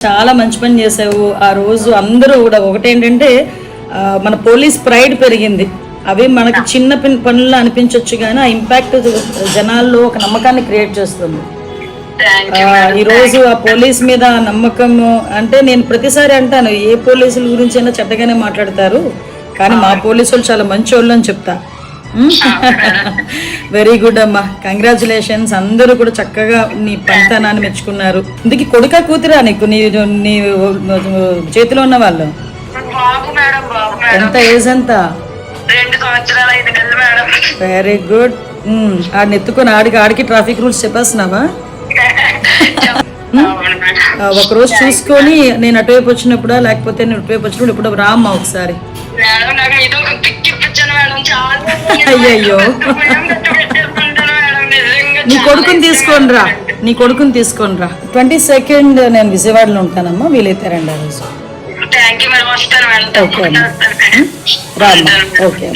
చాలా మంచి పని చేసావు ఆ రోజు. అందరూ కూడా ఒకటేంటంటే మన పోలీస్ ప్రైడ్ పెరిగింది. అవి మనకి చిన్న పనులు అనిపించవచ్చు కానీ ఆ ఇంపాక్ట్ జనాల్లో ఒక నమ్మకాన్ని క్రియేట్ చేస్తుంది. ఈరోజు ఆ పోలీస్ మీద నమ్మకము అంటే నేను ప్రతిసారి అంటాను, ఏ పోలీసుల గురించి అయినా చెడ్డగానే మాట్లాడతారు కానీ మా పోలీసులు చాలా మంచి వాళ్ళు అని చెప్తా. వెరీ గుడ్ అమ్మా, కంగ్రాచులేషన్స్. అందరూ కూడా చక్కగా నీ పనితనాన్ని మెచ్చుకున్నారు. ఇందుకు కొడుక కూతురా నీకు నీ నీ చేతిలో ఉన్న వాళ్ళు? ఎంత ఏజ్ ఎంత? 2 సంవత్సరాలు 5 నెలలు మేడం. Very good. ఆడిని ఎత్తుకొని ఆడికి ట్రాఫిక్ రూల్స్ చెప్పేస్తున్నావా? ఒకరోజు చూసుకొని నేను అటువైపు వచ్చినప్పుడా లేకపోతే నేను అటువైపు వచ్చినప్పుడు ఇప్పుడు రామ్మా ఒకసారి. అయ్యయ్యో, నీ కొడుకుని తీసుకొని రా, నీ కొడుకుని తీసుకొని రా. 22nd నేను విజయవాడలో ఉంటానమ్మా, వీలైతే రండి ఆ రోజు. ఓకే ఓకే రామ్మా. ఓకే.